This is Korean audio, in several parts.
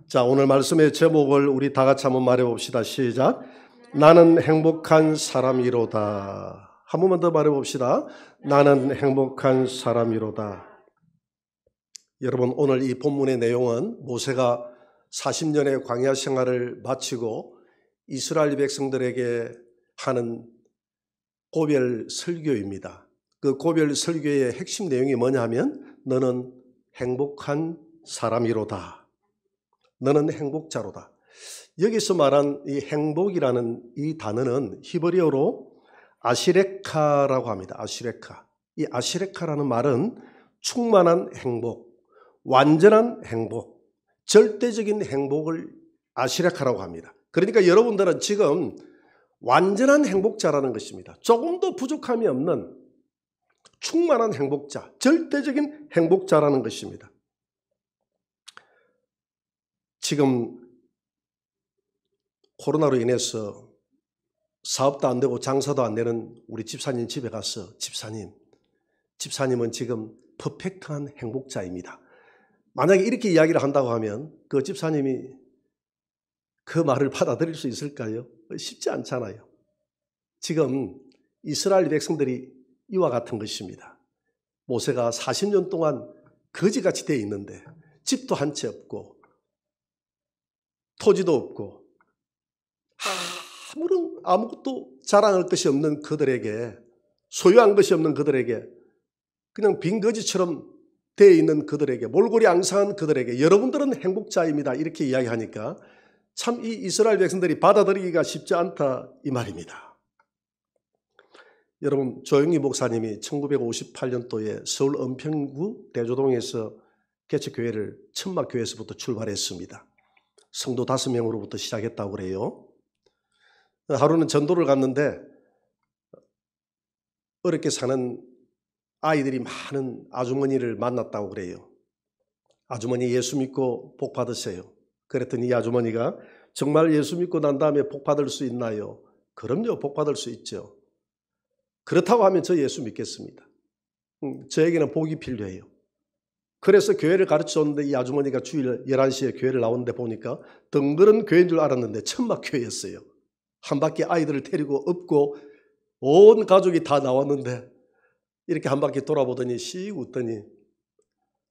자, 오늘 말씀의 제목을 우리 다 같이 한번 말해봅시다. 시작. 나는 행복한 사람이로다. 한 번만 더 말해봅시다. 나는 행복한 사람이로다. 여러분, 오늘 이 본문의 내용은 모세가 40년의 광야 생활을 마치고 이스라엘 백성들에게 하는 고별 설교입니다. 그 고별 설교의 핵심 내용이 뭐냐 하면 너는 행복한 사람이로다. 너는 행복자로다. 여기서 말한 이 행복이라는 이 단어는 히브리어로 아시레카라고 합니다. 아시레카. 이 아시레카라는 말은 충만한 행복, 완전한 행복, 절대적인 행복을 아시레카라고 합니다. 그러니까 여러분들은 지금 완전한 행복자라는 것입니다. 조금도 부족함이 없는 충만한 행복자, 절대적인 행복자라는 것입니다. 지금 코로나로 인해서 사업도 안 되고 장사도 안 되는 우리 집사님 집에 가서 집사님은 지금 퍼펙트한 행복자입니다. 만약에 이렇게 이야기를 한다고 하면 그 집사님이 그 말을 받아들일 수 있을까요? 쉽지 않잖아요. 지금 이스라엘 백성들이 이와 같은 것입니다. 모세가 40년 동안 거지같이 되어 있는데 집도 한 채 없고 토지도 없고 아무것도 자랑할 것이 없는 그들에게, 소유한 것이 없는 그들에게, 그냥 빈 거지처럼 되어 있는 그들에게, 몰골이 앙상한 그들에게 여러분들은 행복자입니다. 이렇게 이야기하니까 참 이 이스라엘 백성들이 받아들이기가 쉽지 않다 이 말입니다. 여러분, 조영희 목사님이 1958년도에 서울 은평구 대조동에서 개척교회를 천막교회에서부터 출발했습니다. 성도 5명으로부터 시작했다고 그래요. 하루는 전도를 갔는데 어렵게 사는 아이들이 많은 아주머니를 만났다고 그래요. 아주머니 예수 믿고 복 받으세요. 그랬더니 이 아주머니가 정말 예수 믿고 난 다음에 복 받을 수 있나요? 그럼요, 복 받을 수 있죠. 그렇다고 하면 저 예수 믿겠습니다. 저에게는 복이 필요해요. 그래서 교회를 가르쳐줬는데 이 아주머니가 주일 11시에 교회를 나오는데 보니까 덩그런 교회인 줄 알았는데 천막교회였어요. 한 바퀴 아이들을 데리고 업고 온 가족이 다 나왔는데 이렇게 한 바퀴 돌아보더니 씩 웃더니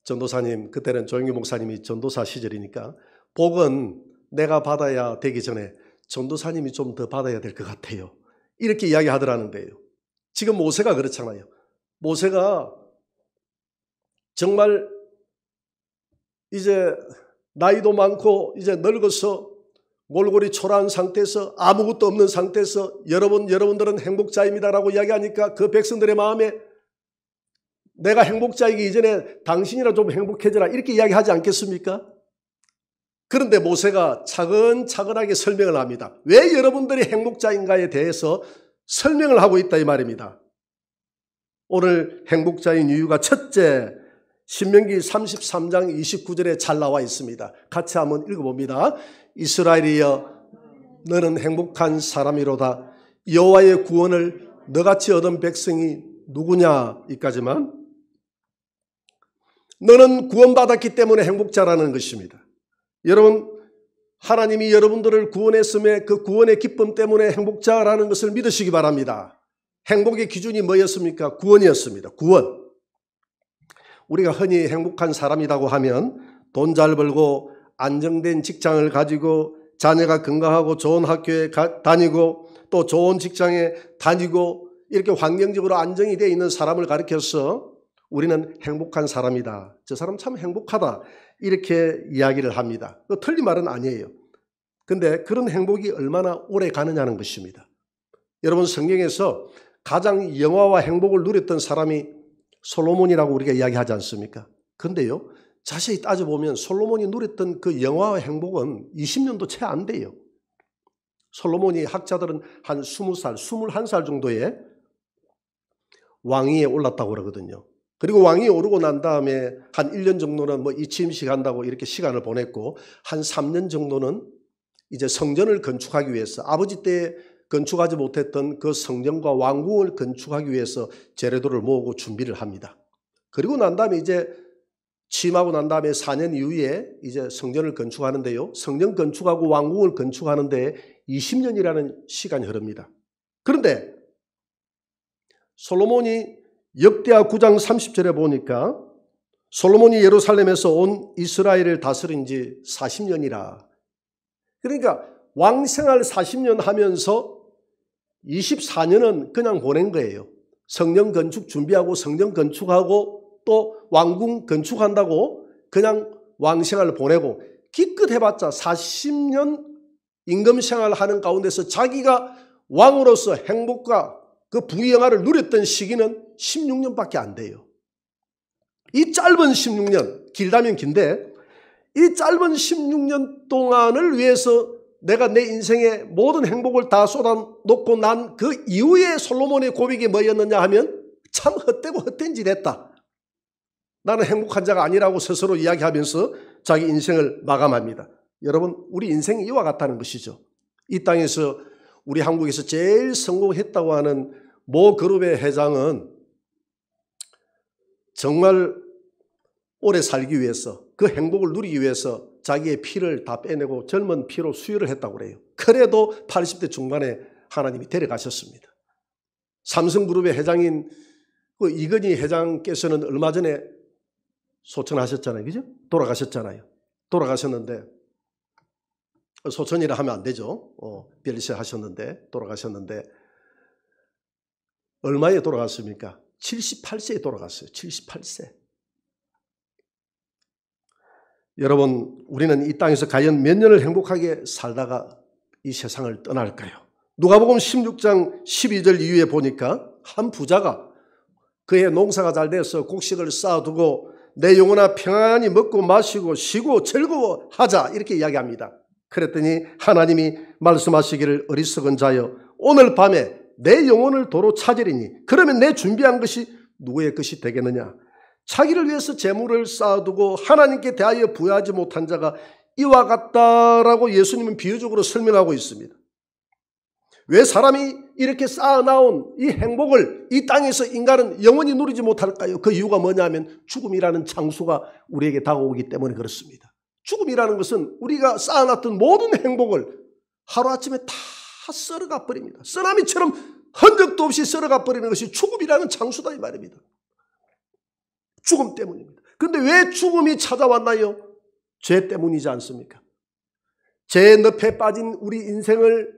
전도사님, 그때는 조영규 목사님이 전도사 시절이니까 복은 내가 받아야 되기 전에 전도사님이 좀 더 받아야 될 것 같아요. 이렇게 이야기하더라는 거예요. 지금 모세가 그렇잖아요. 모세가 정말 이제 나이도 많고 이제 늙어서 몰골이 초라한 상태에서 아무것도 없는 상태에서 여러분들은 행복자입니다라고 이야기하니까 그 백성들의 마음에 내가 행복자이기 이전에 당신이라 좀 행복해져라 이렇게 이야기하지 않겠습니까? 그런데 모세가 차근차근하게 설명을 합니다. 왜 여러분들이 행복자인가에 대해서 설명을 하고 있다 이 말입니다. 오늘 행복자인 이유가 첫째, 신명기 33장 29절에 잘 나와 있습니다. 같이 한번 읽어봅니다. 이스라엘이여 너는 행복한 사람이로다. 여호와의 구원을 너같이 얻은 백성이 누구냐 이까지만 너는 구원받았기 때문에 행복자라는 것입니다. 여러분, 하나님이 여러분들을 구원했음에 그 구원의 기쁨 때문에 행복자라는 것을 믿으시기 바랍니다. 행복의 기준이 뭐였습니까? 구원이었습니다. 구원. 우리가 흔히 행복한 사람이라고 하면 돈 잘 벌고 안정된 직장을 가지고 자녀가 건강하고 좋은 학교에 다니고 또 좋은 직장에 다니고 이렇게 환경적으로 안정이 되어 있는 사람을 가리켜서 우리는 행복한 사람이다. 저 사람 참 행복하다. 이렇게 이야기를 합니다. 틀린 말은 아니에요. 근데 그런 행복이 얼마나 오래 가느냐는 것입니다. 여러분, 성경에서 가장 영화와 행복을 누렸던 사람이 솔로몬이라고 우리가 이야기하지 않습니까? 그런데요, 자세히 따져보면 솔로몬이 누렸던 그 영화와 행복은 20년도 채 안 돼요. 솔로몬이 학자들은 한 20살, 21살 정도에 왕위에 올랐다고 그러거든요. 그리고 왕위에 오르고 난 다음에 한 1년 정도는 이침식 한다고 이렇게 시간을 보냈고 한 3년 정도는 이제 성전을 건축하기 위해서 아버지 때 건축하지 못했던 그 성전과 왕궁을 건축하기 위해서 재료들을 모으고 준비를 합니다. 그리고 난 다음에 이제 취임하고 난 다음에 4년 이후에 이제 성전을 건축하는데요. 성전 건축하고 왕궁을 건축하는데 20년이라는 시간이 흐릅니다. 그런데 솔로몬이 역대하 9장 30절에 보니까 솔로몬이 예루살렘에서 온 이스라엘을 다스린 지 40년이라. 그러니까 왕생활 40년 하면서 24년은 그냥 보낸 거예요. 성전 건축 준비하고 성전 건축하고 또 왕궁 건축한다고 그냥 왕생활을 보내고 기껏 해봤자 40년 임금생활을 하는 가운데서 자기가 왕으로서 행복과 그 부귀영화를 누렸던 시기는 16년밖에 안 돼요. 이 짧은 16년, 길다면 긴데 이 짧은 16년 동안을 위해서 내가 내 인생의 모든 행복을 다 쏟아놓고 난 그 이후에 솔로몬의 고백이 뭐였느냐 하면 참 헛되고 헛된 짓 했다. 나는 행복한 자가 아니라고 스스로 이야기하면서 자기 인생을 마감합니다. 여러분, 우리 인생이 이와 같다는 것이죠. 이 땅에서 우리 한국에서 제일 성공했다고 하는 모 그룹의 회장은 정말 오래 살기 위해서 그 행복을 누리기 위해서 자기의 피를 다 빼내고 젊은 피로 수혈을 했다고 그래요. 그래도 80대 중반에 하나님이 데려가셨습니다. 삼성그룹의 회장인 그 이건희 회장께서는 얼마 전에 소천하셨잖아요. 그죠? 돌아가셨잖아요. 돌아가셨는데 소천이라 하면 안 되죠. 별세 하셨는데 돌아가셨는데 얼마에 돌아갔습니까? 78세에 돌아갔어요. 78세. 여러분, 우리는 이 땅에서 과연 몇 년을 행복하게 살다가 이 세상을 떠날까요? 누가복음 16장 12절 이후에 보니까 한 부자가 그의 농사가 잘 돼서 곡식을 쌓아두고 내 영혼아 평안히 먹고 마시고 쉬고 즐거워하자 이렇게 이야기합니다. 그랬더니 하나님이 말씀하시기를 어리석은 자여 오늘 밤에 내 영혼을 도로 찾으리니 그러면 내 준비한 것이 누구의 것이 되겠느냐. 자기를 위해서 재물을 쌓아두고 하나님께 대하여 부여하지 못한 자가 이와 같다라고 예수님은 비유적으로 설명하고 있습니다. 왜 사람이 이렇게 쌓아나온 이 행복을 이 땅에서 인간은 영원히 누리지 못할까요? 그 이유가 뭐냐면 죽음이라는 장수가 우리에게 다가오기 때문에 그렇습니다. 죽음이라는 것은 우리가 쌓아놨던 모든 행복을 하루아침에 다 썰어가 버립니다. 쓰나미처럼 흔적도 없이 썰어가 버리는 것이 죽음이라는 장수다 이 말입니다. 죽음 때문입니다. 그런데 왜 죽음이 찾아왔나요? 죄 때문이지 않습니까? 죄의 늪에 빠진 우리 인생을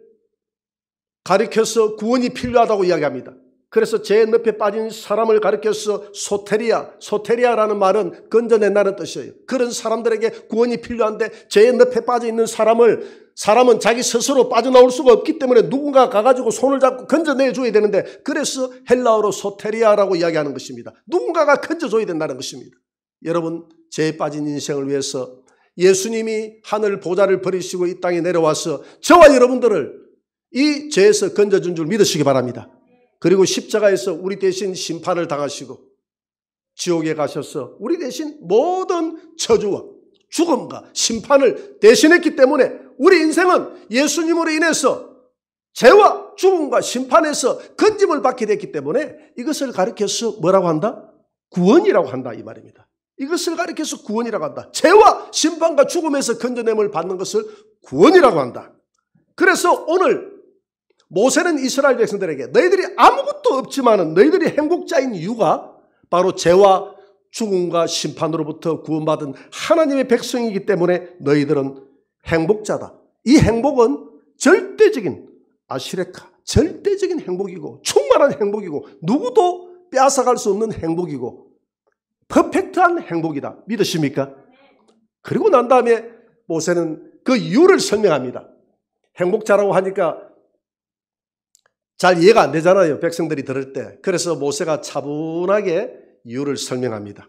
가리켜서 구원이 필요하다고 이야기합니다. 그래서 죄의 늪에 빠진 사람을 가리켜서 소테리아라는 말은 건져낸다는 뜻이에요. 그런 사람들에게 구원이 필요한데 죄의 늪에 빠져 있는 사람은 자기 스스로 빠져나올 수가 없기 때문에 누군가 가가지고 손을 잡고 건져내줘야 되는데 그래서 헬라어로 소테리아라고 이야기하는 것입니다. 누군가가 건져줘야 된다는 것입니다. 여러분, 죄에 빠진 인생을 위해서 예수님이 하늘 보좌를 버리시고 이 땅에 내려와서 저와 여러분들을 이 죄에서 건져준 줄 믿으시기 바랍니다. 그리고 십자가에서 우리 대신 심판을 당하시고 지옥에 가셔서 우리 대신 모든 저주와 죽음과 심판을 대신했기 때문에 우리 인생은 예수님으로 인해서 죄와 죽음과 심판에서 건짐을 받게 됐기 때문에 이것을 가리켜서 뭐라고 한다? 구원이라고 한다 이 말입니다. 이것을 가리켜서 구원이라고 한다. 죄와 심판과 죽음에서 건져냄을 받는 것을 구원이라고 한다. 그래서 오늘 모세는 이스라엘 백성들에게 너희들이 아무것도 없지만은 너희들이 행복자인 이유가 바로 죄와 죽음과 심판으로부터 구원받은 하나님의 백성이기 때문에 너희들은 행복자다. 이 행복은 절대적인 아시레카, 절대적인 행복이고 충만한 행복이고 누구도 빼앗아갈 수 없는 행복이고 퍼펙트한 행복이다. 믿으십니까? 그리고 난 다음에 모세는 그 이유를 설명합니다. 행복자라고 하니까 잘 이해가 안 되잖아요. 백성들이 들을 때. 그래서 모세가 차분하게 이유를 설명합니다.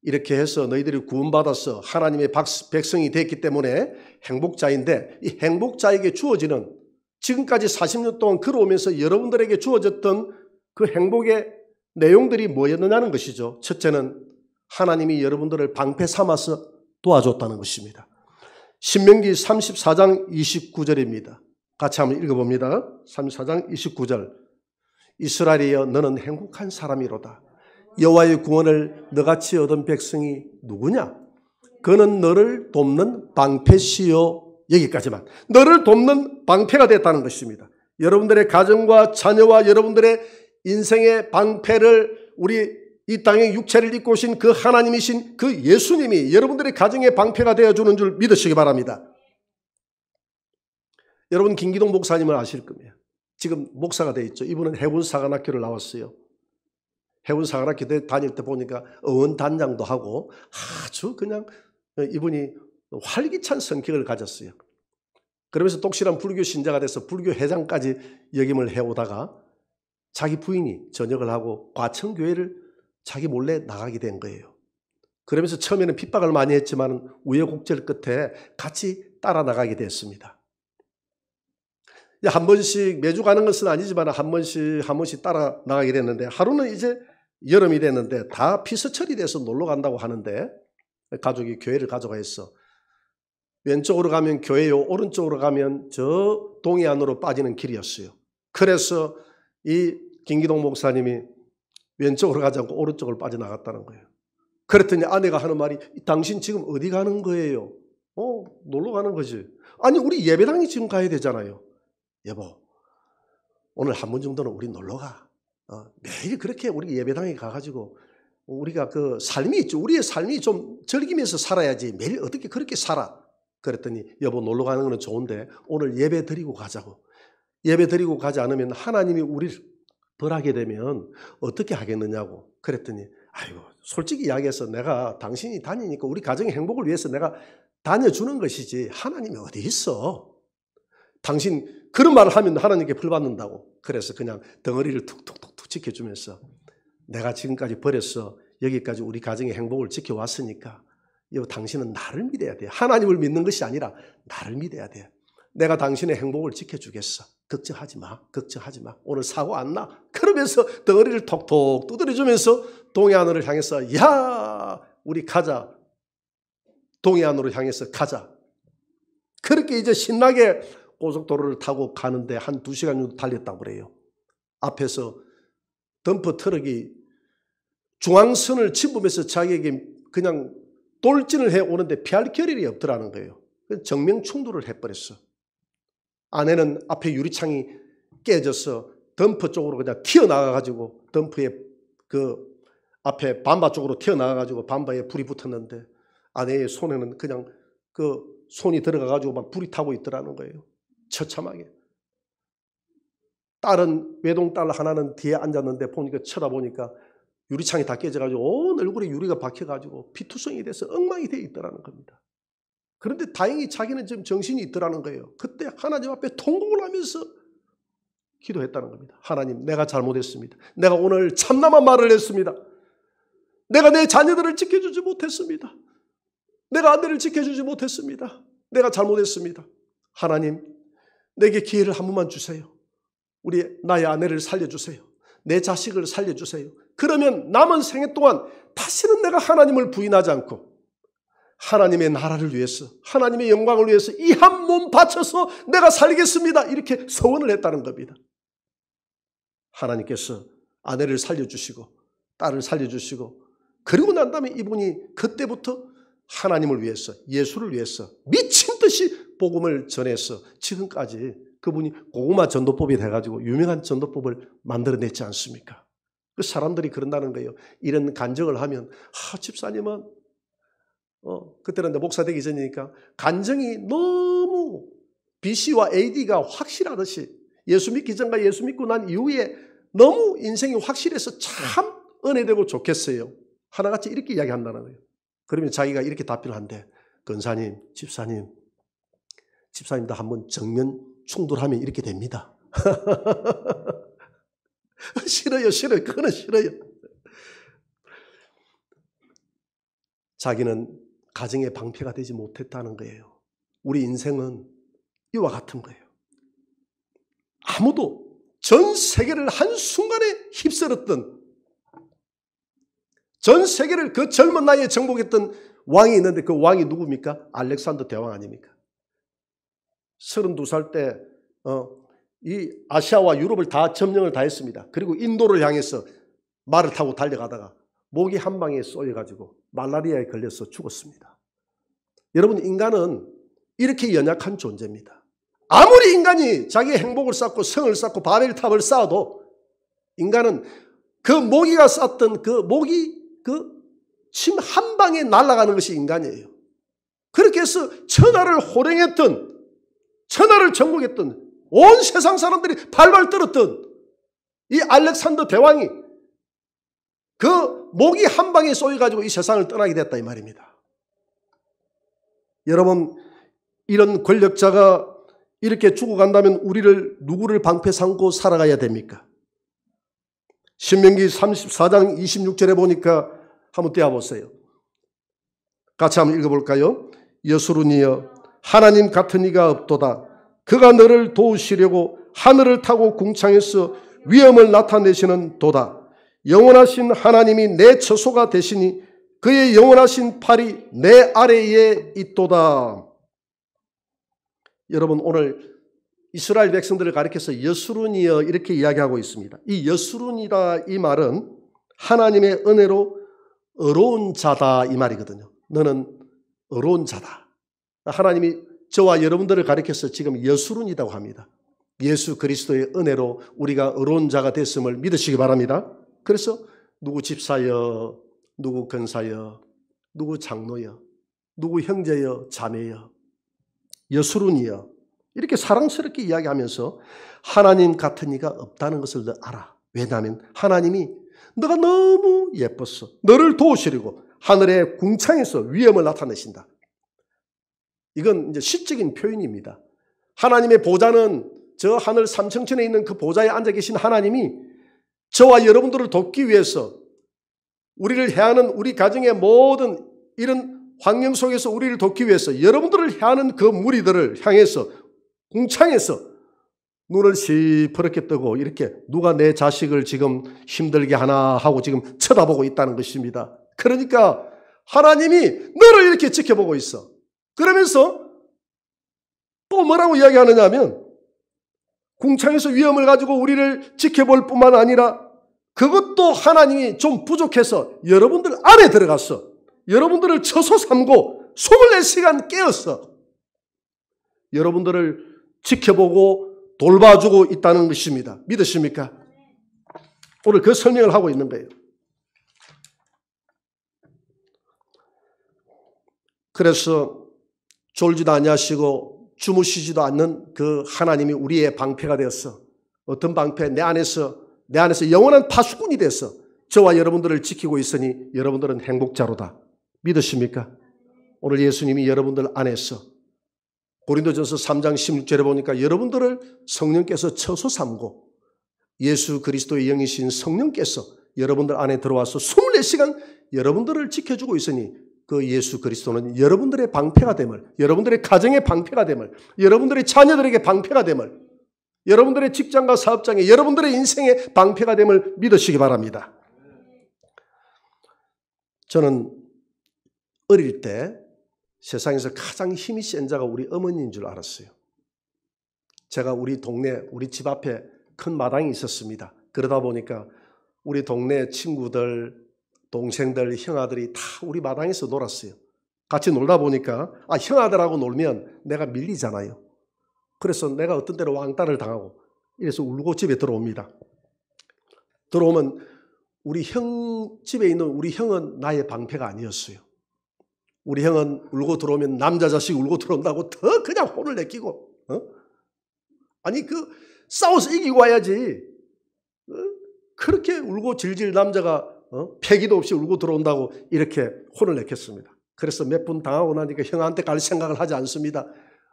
이렇게 해서 너희들이 구원받아서 하나님의 백성이 됐기 때문에 행복자인데 이 행복자에게 주어지는 지금까지 40년 동안 걸어오면서 여러분들에게 주어졌던 그 행복의 내용들이 뭐였느냐는 것이죠. 첫째는 하나님이 여러분들을 방패 삼아서 도와줬다는 것입니다. 신명기 34장 29절입니다. 같이 한번 읽어봅니다. 34장 29절. 이스라엘이여 너는 행복한 사람이로다. 여호와의 구원을 너같이 얻은 백성이 누구냐? 그는 너를 돕는 방패시요. 여기까지만. 너를 돕는 방패가 됐다는 것입니다. 여러분들의 가정과 자녀와 여러분들의 인생의 방패를 우리 이 땅에 육체를 입고 오신 그 하나님이신 그 예수님이 여러분들의 가정의 방패가 되어주는 줄 믿으시기 바랍니다. 여러분 김기동 목사님을 아실 겁니다. 지금 목사가 되어 있죠. 이분은 해군사관학교를 나왔어요. 해군사관학교 다닐 때 보니까 어원단장도 하고 아주 그냥 이분이 활기찬 성격을 가졌어요. 그러면서 독실한 불교 신자가 돼서 불교 회장까지 역임을 해오다가 자기 부인이 전역을 하고 과천교회를 자기 몰래 나가게 된 거예요. 그러면서 처음에는 핍박을 많이 했지만 우여곡절 끝에 같이 따라 나가게 됐습니다. 한 번씩 매주 가는 것은 아니지만 한 번씩 따라 나가게 됐는데 하루는 이제 여름이 됐는데 다 피서철이 돼서 놀러 간다고 하는데 가족이 교회를 가져가 있어. 왼쪽으로 가면 교회요, 오른쪽으로 가면 저 동해안으로 빠지는 길이었어요. 그래서 이 김기동 목사님이 왼쪽으로 가지 않고 오른쪽으로 빠져나갔다는 거예요. 그랬더니 아내가 하는 말이 당신 지금 어디 가는 거예요? 놀러 가는 거지. 아니 우리 예배당이 지금 가야 되잖아요. 여보 오늘 한 번 정도는 우리 놀러 가. 매일 그렇게 우리 예배당에 가가지고 우리가 그 삶이 있죠. 우리의 삶이 좀 즐기면서 살아야지 매일 어떻게 그렇게 살아. 그랬더니 여보 놀러 가는 거는 좋은데 오늘 예배 드리고 가자고. 예배 드리고 가지 않으면 하나님이 우리를 벌하게 되면 어떻게 하겠느냐고. 그랬더니 아이고 솔직히 이야기해서 내가 당신이 다니니까 우리 가정의 행복을 위해서 내가 다녀주는 것이지 하나님이 어디 있어. 당신 그런 말을 하면 하나님께 벌받는다고. 그래서 그냥 덩어리를 툭툭툭툭 지켜주면서 내가 지금까지 버렸어. 여기까지 우리 가정의 행복을 지켜왔으니까 당신은 나를 믿어야 돼. 하나님을 믿는 것이 아니라 나를 믿어야 돼. 내가 당신의 행복을 지켜주겠어. 걱정하지 마. 걱정하지 마. 오늘 사고 안 나. 그러면서 덩어리를 톡톡 두드려주면서 동해안으로 향해서 야 우리 가자. 동해안으로 향해서 가자. 그렇게 이제 신나게 고속도로를 타고 가는데 한 2시간 정도 달렸다고 그래요. 앞에서 덤프 트럭이 중앙선을 침범해서 자기에게 그냥 돌진을 해오는데 피할 겨를이 없더라는 거예요. 정면 충돌을 해버렸어. 아내는 앞에 유리창이 깨져서 덤프 쪽으로 그냥 튀어나가가지고 덤프의 그 앞에 밤바 쪽으로 튀어나가가지고 밤바에 불이 붙었는데 아내의 손에는 그냥 그 손이 들어가가지고 막 불이 타고 있더라는 거예요. 처참하게. 딸은 외동딸 하나는 뒤에 앉았는데 보니까 쳐다보니까 유리창이 다 깨져가지고 온 얼굴에 유리가 박혀가지고 피투성이 돼서 엉망이 되어 있더라는 겁니다. 그런데 다행히 자기는 지금 정신이 있더라는 거예요. 그때 하나님 앞에 통곡을 하면서 기도했다는 겁니다. 하나님 내가 잘못했습니다. 내가 오늘 참남한 말을 했습니다. 내가 내 자녀들을 지켜주지 못했습니다. 내가 아내를 지켜주지 못했습니다. 내가 잘못했습니다. 하나님 내게 기회를 한 번만 주세요. 나의 아내를 살려주세요. 내 자식을 살려주세요. 그러면 남은 생애 동안 다시는 내가 하나님을 부인하지 않고 하나님의 나라를 위해서 하나님의 영광을 위해서 이 한 몸 바쳐서 내가 살겠습니다. 이렇게 서원을 했다는 겁니다. 하나님께서 아내를 살려주시고 딸을 살려주시고 그리고 난 다음에 이분이 그때부터 하나님을 위해서 예수를 위해서 미친 듯이 복음을 전해서 지금까지 그분이 고구마 전도법이 돼가지고 유명한 전도법을 만들어냈지 않습니까? 그 사람들이 그런다는 거예요. 이런 간증을 하면 집사님은 그때는 목사 되기 전이니까 간증이 너무 BC와 AD가 확실하듯이 예수 믿기 전과 예수 믿고 난 이후에 너무 인생이 확실해서 참 은혜되고 좋겠어요. 하나같이 이렇게 이야기한다는 거예요. 그러면 자기가 이렇게 답변한대. 권사님, 집사님도 한번 정면 충돌하면 이렇게 됩니다. 싫어요. 그거는 싫어요. 자기는 가정의 방패가 되지 못했다는 거예요. 우리 인생은 이와 같은 거예요. 아무도 전 세계를 한순간에 휩쓸었던 전 세계를 그 젊은 나이에 정복했던 왕이 있는데 그 왕이 누굽니까? 알렉산더 대왕 아닙니까? 32살 때 이 아시아와 유럽을 다 점령을 다 했습니다. 그리고 인도를 향해서 말을 타고 달려가다가 모기 한 방에 쏘여가지고 말라리아에 걸려서 죽었습니다. 여러분, 인간은 이렇게 연약한 존재입니다. 아무리 인간이 자기의 행복을 쌓고 성을 쌓고 바벨탑을 쌓아도 인간은 그 모기가 쌌던 그 모기 침 한 방에 날아가는 것이 인간이에요. 그렇게 해서 천하를 호령했던, 천하를 정복했던, 온 세상 사람들이 발발 떨었던 이 알렉산더 대왕이 그 모기 한 방에 쏘여가지고 이 세상을 떠나게 됐다 이 말입니다. 여러분, 이런 권력자가 이렇게 죽어간다면 우리를 누구를 방패 삼고 살아가야 됩니까? 신명기 34장 26절에 보니까 한번 떼어보세요. 같이 한번 읽어볼까요? 여수run이여 하나님 같은 이가 없도다. 그가 너를 도우시려고 하늘을 타고 궁창에서 위엄을 나타내시는 도다. 영원하신 하나님이 내 처소가 되시니 그의 영원하신 팔이 내 아래에 있도다. 여러분, 오늘 이스라엘 백성들을 가리켜서 여수run이여 이렇게 이야기하고 있습니다. 이 여수run이다 이 말은 하나님의 은혜로 의로운 자다 이 말이거든요. 너는 의로운 자다. 하나님이 저와 여러분들을 가리켜서 지금 여수run이라고 합니다. 예수 그리스도의 은혜로 우리가 의로운 자가 됐음을 믿으시기 바랍니다. 그래서 누구 집사여, 누구 권사여, 누구 장로여, 누구 형제여, 자매여, 여수run이여 이렇게 사랑스럽게 이야기하면서 하나님 같은 이가 없다는 것을 너 알아. 왜냐하면 하나님이 너가 너무 예뻤어. 너를 도우시려고 하늘의 궁창에서 위엄을 나타내신다. 이건 이제 시적인 표현입니다. 하나님의 보좌는 저 하늘 삼층천에 있는 그 보좌에 앉아 계신 하나님이 저와 여러분들을 돕기 위해서 우리를 해하는 우리 가정의 모든 이런 환경 속에서 우리를 돕기 위해서 여러분들을 해하는 그 무리들을 향해서 궁창에서 눈을 시퍼렇게 뜨고 이렇게 누가 내 자식을 지금 힘들게 하나 하고 지금 쳐다보고 있다는 것입니다. 그러니까 하나님이 너를 이렇게 지켜보고 있어. 그러면서 또 뭐라고 이야기하느냐 하면 궁창에서 위엄을 가지고 우리를 지켜볼 뿐만 아니라 그것도 하나님이 좀 부족해서 여러분들 안에 들어갔어. 여러분들을 처소 삼고 24시간 깨었어. 여러분들을 지켜보고 돌봐주고 있다는 것입니다. 믿으십니까? 오늘 그 설명을 하고 있는 거예요. 그래서 졸지도 아니하시고 주무시지도 않는 그 하나님이 우리의 방패가 되었어. 어떤 방패? 내 안에서 영원한 파수꾼이 됐어. 저와 여러분들을 지키고 있으니 여러분들은 행복자로다. 믿으십니까? 오늘 예수님이 여러분들 안에서 고린도전서 3장 16절에 보니까 여러분들을 성령께서 처소 삼고 예수 그리스도의 영이신 성령께서 여러분들 안에 들어와서 24시간 여러분들을 지켜주고 있으니 그 예수 그리스도는 여러분들의 방패가 됨을, 여러분들의 가정의 방패가 됨을, 여러분들의 자녀들에게 방패가 됨을, 여러분들의 직장과 사업장에 여러분들의 인생의 방패가 됨을 믿으시기 바랍니다. 저는 어릴 때 세상에서 가장 힘이 센 자가 우리 어머니인 줄 알았어요. 제가 우리 동네, 우리 집 앞에 큰 마당이 있었습니다. 그러다 보니까 우리 동네 친구들, 동생들, 형아들이 다 우리 마당에서 놀았어요. 같이 놀다 보니까 형아들하고 놀면 내가 밀리잖아요. 그래서 내가 어떤 때로 왕따를 당하고 이래서 울고 집에 들어옵니다. 들어오면 우리 형 집에 있는 우리 형은 나의 방패가 아니었어요. 우리 형은 울고 들어오면 남자 자식 울고 들어온다고 더 그냥 혼을 내끼고 아니 싸워서 이기고 와야지 그렇게 울고 질질 남자가 패기도 없이 울고 들어온다고 이렇게 혼을 내켰습니다. 그래서 몇 분 당하고 나니까 형한테 갈 생각을 하지 않습니다.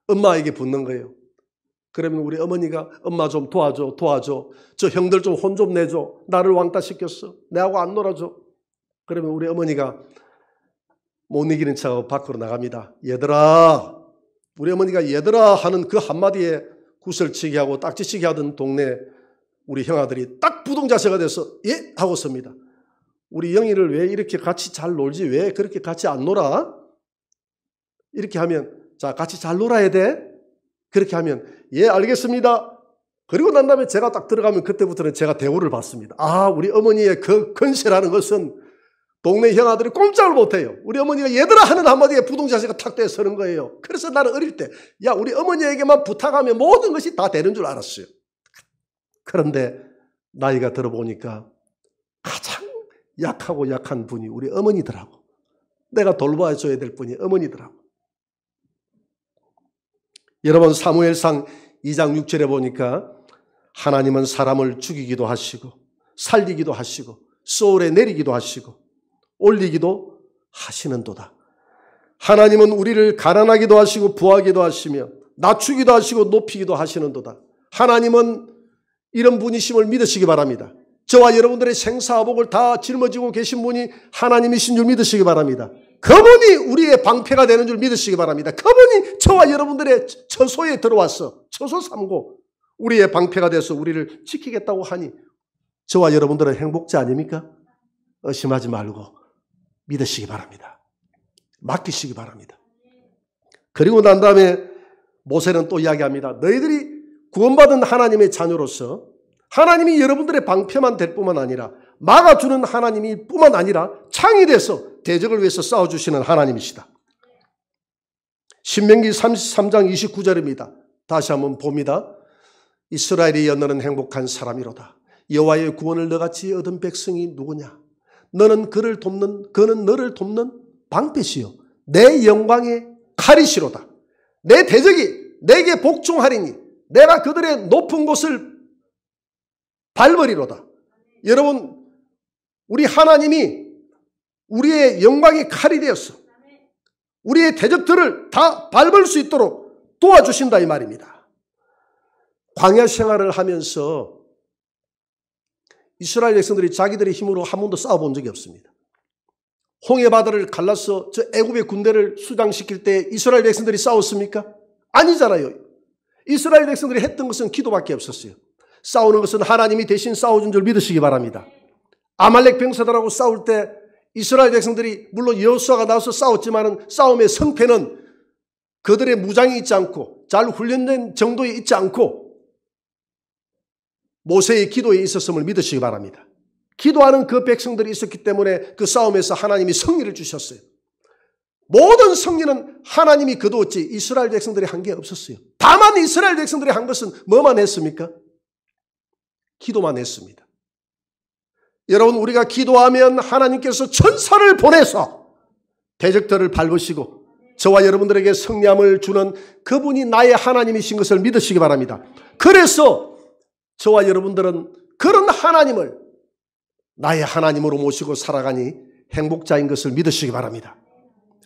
엄마에게 붙는 거예요. 그러면 우리 어머니가 엄마 좀 도와줘. 저 형들 좀 혼 좀 내줘. 나를 왕따시켰어. 내하고 안 놀아줘. 그러면 우리 어머니가 못 이기는 척하고 밖으로 나갑니다. 얘들아, 우리 어머니가 얘들아 하는 그 한마디에 구슬치기 하고 딱지치기 하던 동네 우리 형아들이 딱 부동자세가 돼서 예? 하고 섭니다. 우리 영희를 왜 이렇게 같이 잘 놀지? 왜 그렇게 같이 안 놀아? 이렇게 하면 자 같이 잘 놀아야 돼? 그렇게 하면 예 알겠습니다. 그리고 난 다음에 제가 딱 들어가면 그때부터는 제가 대우를 받습니다. 우리 어머니의 그 권세라는 것은 동네 형아들이 꼼짝을 못해요. 우리 어머니가 얘들아 하는 한마디에 부동자세가 탁 떼어 서는 거예요. 그래서 나는 어릴 때 야 우리 어머니에게만 부탁하면 모든 것이 다 되는 줄 알았어요. 그런데 나이가 들어보니까 가장 약하고 약한 분이 우리 어머니더라고. 내가 돌봐줘야 될 분이 어머니더라고. 여러분 사무엘상 2장 6절에 보니까 하나님은 사람을 죽이기도 하시고 살리기도 하시고 소울에 내리기도 하시고 올리기도 하시는도다. 하나님은 우리를 가난하기도 하시고 부하기도 하시며 낮추기도 하시고 높이기도 하시는도다. 하나님은 이런 분이심을 믿으시기 바랍니다. 저와 여러분들의 생사화복을 다 짊어지고 계신 분이 하나님이신 줄 믿으시기 바랍니다. 그분이 우리의 방패가 되는 줄 믿으시기 바랍니다. 그분이 저와 여러분들의 처소에 들어와서 처소 삼고 우리의 방패가 돼서 우리를 지키겠다고 하니 저와 여러분들은 행복자 아닙니까? 의심하지 말고 믿으시기 바랍니다. 맡기시기 바랍니다. 그리고 난 다음에 모세는 또 이야기합니다. 너희들이 구원받은 하나님의 자녀로서 하나님이 여러분들의 방패만 될 뿐만 아니라 막아주는 하나님이 뿐만 아니라 창이 돼서 대적을 위해서 싸워주시는 하나님이시다. 신명기 33장 29절입니다. 다시 한번 봅니다. 이스라엘이 너는 행복한 사람이로다. 여호와의 구원을 너같이 얻은 백성이 누구냐? 너는 그는 너를 돕는 방패시요 내 영광의 칼이시로다. 내 대적이 내게 복종하리니 내가 그들의 높은 곳을 밟으리로다. 여러분 우리 하나님이 우리의 영광의 칼이 되었어. 우리의 대적들을 다 밟을 수 있도록 도와주신다 이 말입니다. 광야 생활을 하면서 이스라엘 백성들이 자기들의 힘으로 한 번도 싸워본 적이 없습니다. 홍해 바다를 갈라서 저 애굽의 군대를 수장시킬 때 이스라엘 백성들이 싸웠습니까? 아니잖아요. 이스라엘 백성들이 했던 것은 기도밖에 없었어요. 싸우는 것은 하나님이 대신 싸워준 줄 믿으시기 바랍니다. 아말렉 병사들하고 싸울 때 이스라엘 백성들이 물론 여호수아가 나와서 싸웠지만 싸움의 성패는 그들의 무장이 있지 않고 잘 훈련된 정도에 있지 않고 모세의 기도에 있었음을 믿으시기 바랍니다. 기도하는 그 백성들이 있었기 때문에 그 싸움에서 하나님이 승리를 주셨어요. 모든 승리는 하나님이 거두었지 이스라엘 백성들이 한 게 없었어요. 다만 이스라엘 백성들이 한 것은 뭐만 했습니까? 기도만 했습니다. 여러분 우리가 기도하면 하나님께서 천사를 보내서 대적들을 밟으시고 저와 여러분들에게 승리함을 주는 그분이 나의 하나님이신 것을 믿으시기 바랍니다. 그래서 저와 여러분들은 그런 하나님을 나의 하나님으로 모시고 살아가니 행복자인 것을 믿으시기 바랍니다.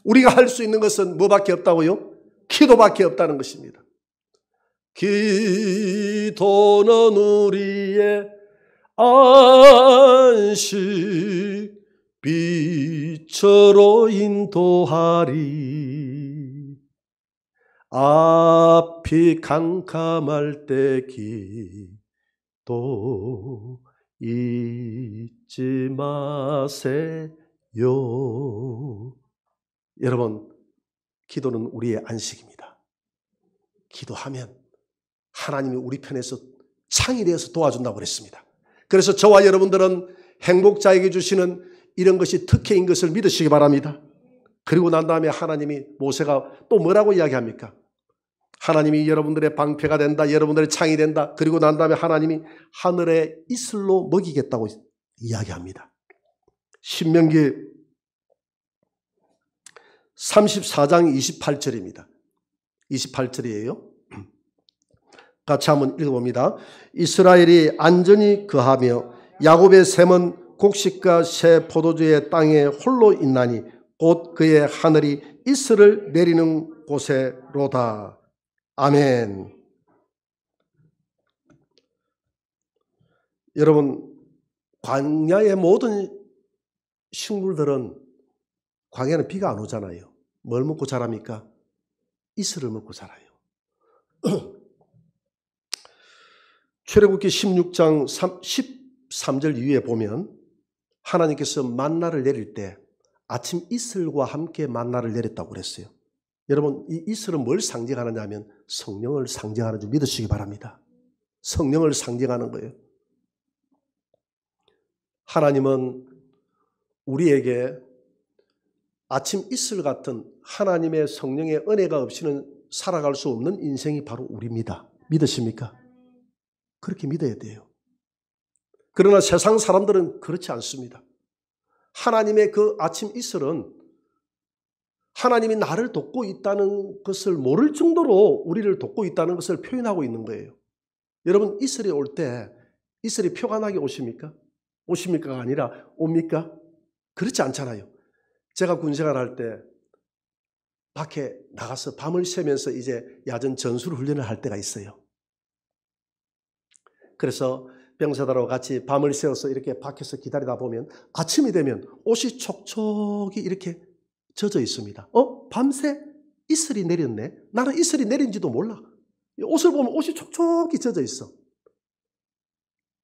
우리가 할 수 있는 것은 뭐밖에 없다고요? 기도밖에 없다는 것입니다. 기도는 우리의 안식 빛으로 인도하리. 앞이 캄캄할 때 기도 잊지 마세요. 여러분, 기도는 우리의 안식입니다. 기도하면 하나님이 우리 편에서 창이 되어서 도와준다고 그랬습니다. 그래서 저와 여러분들은 행복자에게 주시는 이런 것이 특혜인 것을 믿으시기 바랍니다. 그리고 난 다음에 하나님이 모세가 또 뭐라고 이야기합니까? 하나님이 여러분들의 방패가 된다. 여러분들의 창이 된다. 그리고 난 다음에 하나님이 하늘의 이슬로 먹이겠다고 이야기합니다. 신명기 34장 28절입니다. 28절이에요. 같이 한번 읽어봅니다. 이스라엘이 안전히 거하며 야곱의 샘은 곡식과 새 포도주의 땅에 홀로 있나니 곧 그의 하늘이 이슬을 내리는 곳에로다. 아멘. 여러분, 광야의 모든 식물들은 광야는 비가 안 오잖아요. 뭘 먹고 자랍니까? 이슬을 먹고 자라요. 출애굽기 16장 13절 이후에 보면 하나님께서 만나를 내릴 때 아침 이슬과 함께 만나를 내렸다고 그랬어요. 여러분, 이 이슬은 뭘 상징하느냐 하면 성령을 상징하는 줄 믿으시기 바랍니다. 성령을 상징하는 거예요. 하나님은 우리에게 아침 이슬 같은 하나님의 성령의 은혜가 없이는 살아갈 수 없는 인생이 바로 우리입니다. 믿으십니까? 그렇게 믿어야 돼요. 그러나 세상 사람들은 그렇지 않습니다. 하나님의 그 아침 이슬은 하나님이 나를 돕고 있다는 것을 모를 정도로 우리를 돕고 있다는 것을 표현하고 있는 거예요. 여러분, 이슬이 올 때 이슬이 표가 나게 오십니까? 오십니까가 아니라 옵니까? 그렇지 않잖아요. 제가 군생활할 때 밖에 나가서 밤을 새면서 이제 야전 전술 훈련을 할 때가 있어요. 그래서 병사들하고 같이 밤을 새워서 이렇게 밖에서 기다리다 보면 아침이 되면 옷이 촉촉이 이렇게 젖어 있습니다. 밤새 이슬이 내렸네. 나는 이슬이 내린지도 몰라. 옷을 보면 옷이 촉촉이 젖어 있어.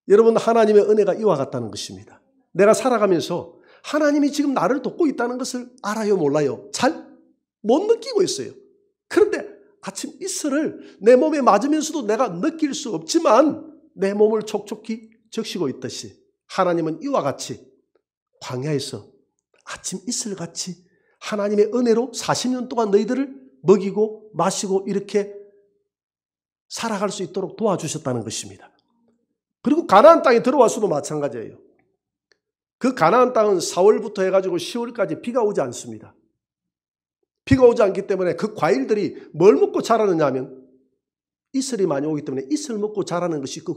여러분, 하나님의 은혜가 이와 같다는 것입니다. 내가 살아가면서 하나님이 지금 나를 돕고 있다는 것을 알아요, 몰라요? 잘 못 느끼고 있어요. 그런데 아침 이슬을 내 몸에 맞으면서도 내가 느낄 수 없지만 내 몸을 촉촉히 적시고 있듯이 하나님은 이와 같이 광야에서 아침 이슬같이 하나님의 은혜로 40년 동안 너희들을 먹이고 마시고 이렇게 살아갈 수 있도록 도와주셨다는 것입니다. 그리고 가나안 땅에 들어와서도 마찬가지예요. 그 가나안 땅은 4월부터 해가지고 10월까지 비가 오지 않습니다. 비가 오지 않기 때문에 그 과일들이 뭘 먹고 자라느냐 하면 이슬이 많이 오기 때문에 이슬 먹고 자라는 것이 그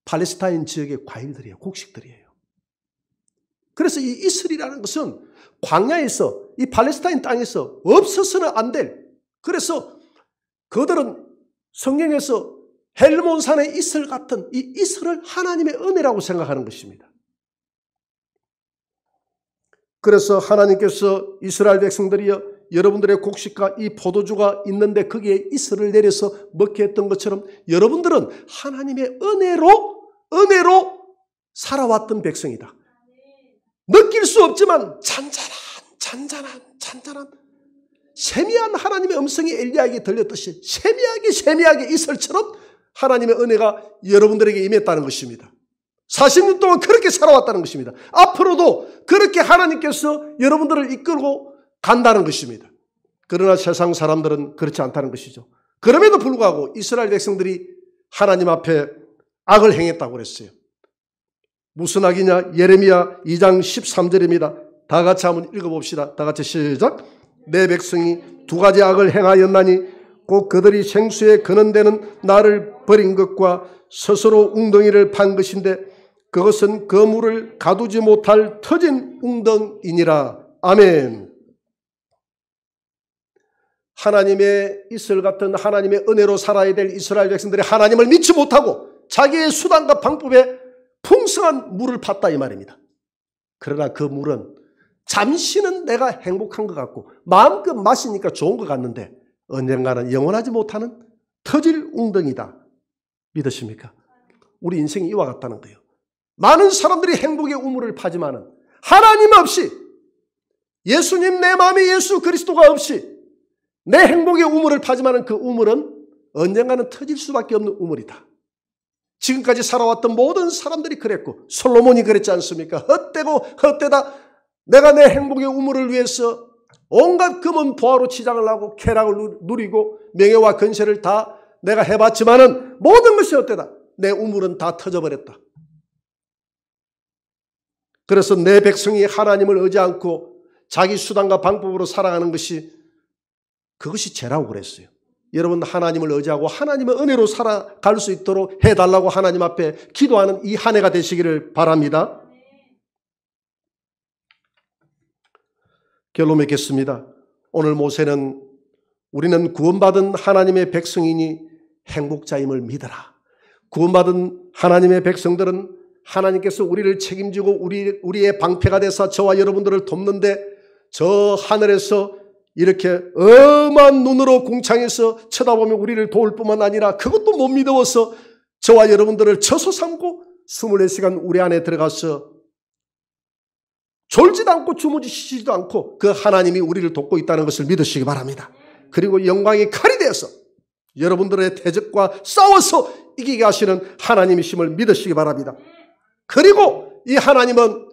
팔레스타인 지역의 과일들이에요. 곡식들이에요. 그래서 이 이슬이라는 것은 광야에서 이 팔레스타인 땅에서 없어서는 안 될, 그래서 그들은 성경에서 헬몬산의 이슬 같은 이 이슬을 하나님의 은혜라고 생각하는 것입니다. 그래서 하나님께서 이스라엘 백성들이여 여러분들의 곡식과 이 포도주가 있는데 거기에 이슬을 내려서 먹게 했던 것처럼 여러분들은 하나님의 은혜로 살아왔던 백성이다. 느낄 수 없지만 잔잔한 세미한 하나님의 음성이 엘리야에게 들렸듯이 세미하게 이슬처럼 하나님의 은혜가 여러분들에게 임했다는 것입니다. 40년 동안 그렇게 살아왔다는 것입니다. 앞으로도 그렇게 하나님께서 여러분들을 이끌고 간다는 것입니다. 그러나 세상 사람들은 그렇지 않다는 것이죠. 그럼에도 불구하고 이스라엘 백성들이 하나님 앞에 악을 행했다고 그랬어요. 무슨 악이냐? 예레미야 2장 13절입니다. 다 같이 한번 읽어봅시다. 다 같이 시작. 내 백성이 두 가지 악을 행하였나니 곧 그들이 생수에 거는 데는 나를 버린 것과 스스로 웅덩이를 판 것인데 그것은 그 물을 가두지 못할 터진 웅덩이니라. 아멘. 하나님의 이슬 같은 하나님의 은혜로 살아야 될 이스라엘 백성들이 하나님을 믿지 못하고 자기의 수단과 방법에 풍성한 물을 팠다 이 말입니다. 그러나 그 물은 잠시는 내가 행복한 것 같고 마음껏 마시니까 좋은 것 같는데 언젠가는 영원하지 못하는 터질 웅덩이다. 믿으십니까? 우리 인생이 이와 같다는 거예요. 많은 사람들이 행복의 우물을 파지만은 하나님 없이, 예수님 내 마음에 예수 그리스도가 없이 내 행복의 우물을 파지만은 그 우물은 언젠가는 터질 수밖에 없는 우물이다. 지금까지 살아왔던 모든 사람들이 그랬고 솔로몬이 그랬지 않습니까? 헛되다 내가 내 행복의 우물을 위해서 온갖 금은 보화로 치장을 하고 쾌락을 누리고 명예와 건세를 다 내가 해봤지만은 모든 것이 헛되다. 내 우물은 다 터져버렸다. 그래서 내 백성이 하나님을 의지 않고 자기 수단과 방법으로 살아가는 것이 그것이 죄라고 그랬어요. 여러분, 하나님을 의지하고 하나님의 은혜로 살아갈 수 있도록 해달라고 하나님 앞에 기도하는 이 한 해가 되시기를 바랍니다. 결론 맺겠습니다. 오늘 모세는 우리는 구원받은 하나님의 백성이니 행복자임을 믿어라. 구원받은 하나님의 백성들은 하나님께서 우리를 책임지고 우리의 방패가 돼서 저와 여러분들을 돕는데 저 하늘에서 이렇게 엄한 눈으로 궁창에서 쳐다보며 우리를 도울 뿐만 아니라 그것도 못 믿어서 저와 여러분들을 처소 삼고 24시간 우리 안에 들어가서 졸지도 않고 주무시지도 않고 그 하나님이 우리를 돕고 있다는 것을 믿으시기 바랍니다. 그리고 영광의 칼이 되어서 여러분들의 대적과 싸워서 이기게 하시는 하나님이심을 믿으시기 바랍니다. 그리고 이 하나님은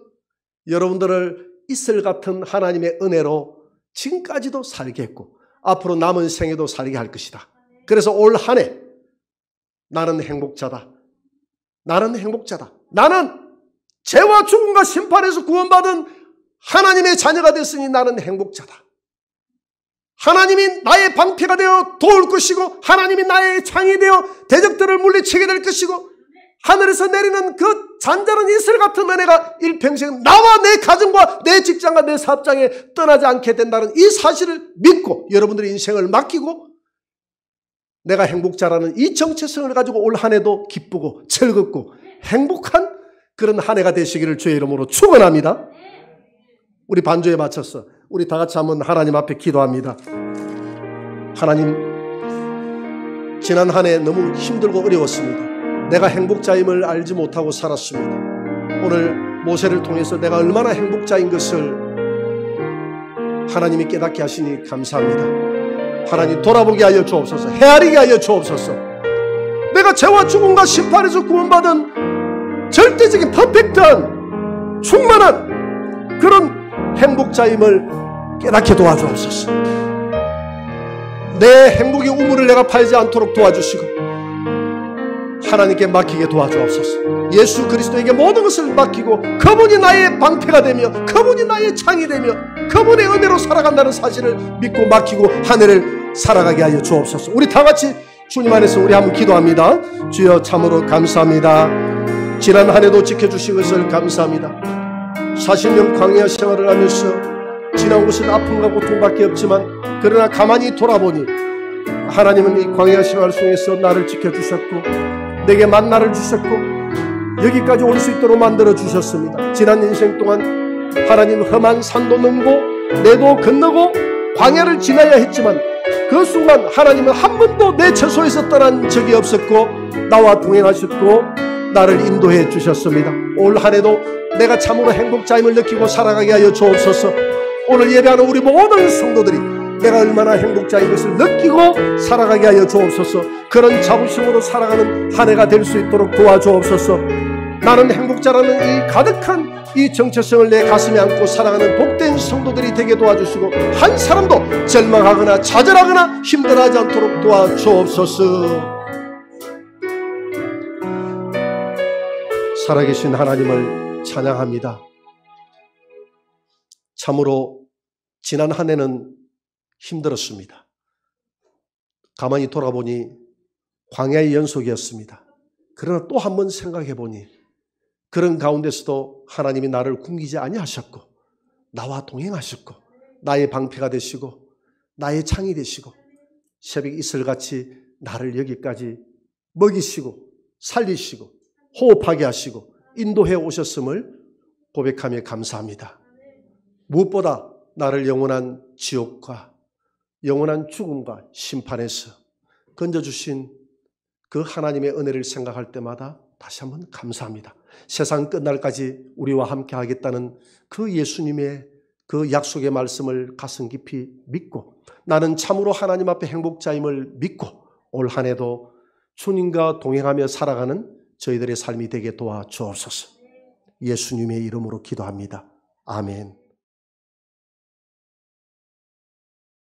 여러분들을 이슬 같은 하나님의 은혜로 지금까지도 살게 했고 앞으로 남은 생에도 살게 할 것이다. 그래서 올 한 해 나는 행복자다. 나는 행복자다. 나는 죄와 죽음과 심판에서 구원받은 하나님의 자녀가 됐으니 나는 행복자다. 하나님이 나의 방패가 되어 도울 것이고 하나님이 나의 창이 되어 대적들을 물리치게 될 것이고 하늘에서 내리는 그 잔잔한 이슬 같은 은혜가 일평생 나와 내 가정과 내 직장과 내 사업장에 떠나지 않게 된다는 이 사실을 믿고 여러분들의 인생을 맡기고 내가 행복자라는 이 정체성을 가지고 올 한 해도 기쁘고 즐겁고 행복한 그런 한 해가 되시기를 주의 이름으로 축원합니다. 우리 반주에 맞춰서 우리 다 같이 한번 하나님 앞에 기도합니다. 하나님, 지난 한 해 너무 힘들고 어려웠습니다. 내가 행복자임을 알지 못하고 살았습니다. 오늘 모세를 통해서 내가 얼마나 행복자인 것을 하나님이 깨닫게 하시니 감사합니다. 하나님 돌아보게 하여 주옵소서. 헤아리게 하여 주옵소서. 내가 죄와 죽음과 심판에서 구원받은 절대적인 퍼펙트한 충만한 그런 행복자임을 깨닫게 도와주옵소서. 내 행복의 우물을 내가 팔지 않도록 도와주시고 하나님께 맡기게 도와주옵소서. 예수 그리스도에게 모든 것을 맡기고 그분이 나의 방패가 되며 그분이 나의 창이 되며 그분의 은혜로 살아간다는 사실을 믿고 맡기고 한 해를 살아가게 하여 주옵소서. 우리 다 같이 주님 안에서 우리 한번 기도합니다. 주여 참으로 감사합니다. 지난 한 해도 지켜주신 것을 감사합니다. 40년 광야 생활을 하면서 지난 것은 아픔과 고통밖에 없지만 그러나 가만히 돌아보니 하나님은 이 광야 생활 속에서 나를 지켜주셨고 내게 만나를 주셨고 여기까지 올 수 있도록 만들어 주셨습니다. 지난 인생 동안 하나님 험한 산도 넘고 내도 건너고 광야를 지나야 했지만 그 순간 하나님은 한 번도 내 처소에서 떠난 적이 없었고 나와 동행하셨고 나를 인도해 주셨습니다. 올 한 해도 내가 참으로 행복자임을 느끼고 살아가게 하여 주옵소서. 오늘 예배하는 우리 모든 성도들이 내가 얼마나 행복자인 것을 느끼고 살아가게 하여 주옵소서. 그런 자부심으로 살아가는 한 해가 될 수 있도록 도와주옵소서. 나는 행복자라는 이 가득한 이 정체성을 내 가슴에 안고 살아가는 복된 성도들이 되게 도와주시고 한 사람도 절망하거나 좌절하거나 힘들어하지 않도록 도와주옵소서. 살아계신 하나님을 찬양합니다. 참으로 지난 한 해는 힘들었습니다. 가만히 돌아보니 광야의 연속이었습니다. 그러나 또 한 번 생각해 보니 그런 가운데서도 하나님이 나를 굶기지 아니하셨고 나와 동행하셨고 나의 방패가 되시고 나의 창이 되시고 새벽 이슬같이 나를 여기까지 먹이시고 살리시고 호흡하게 하시고 인도해 오셨음을 고백하며 감사합니다. 무엇보다 나를 영원한 지옥과 영원한 죽음과 심판에서 건져주신 그 하나님의 은혜를 생각할 때마다 다시 한번 감사합니다. 세상 끝날까지 우리와 함께 하겠다는 그 예수님의 그 약속의 말씀을 가슴 깊이 믿고 나는 참으로 하나님 앞에 행복자임을 믿고 올 한 해도 주님과 동행하며 살아가는 저희들의 삶이 되게 도와주옵소서. 예수님의 이름으로 기도합니다. 아멘.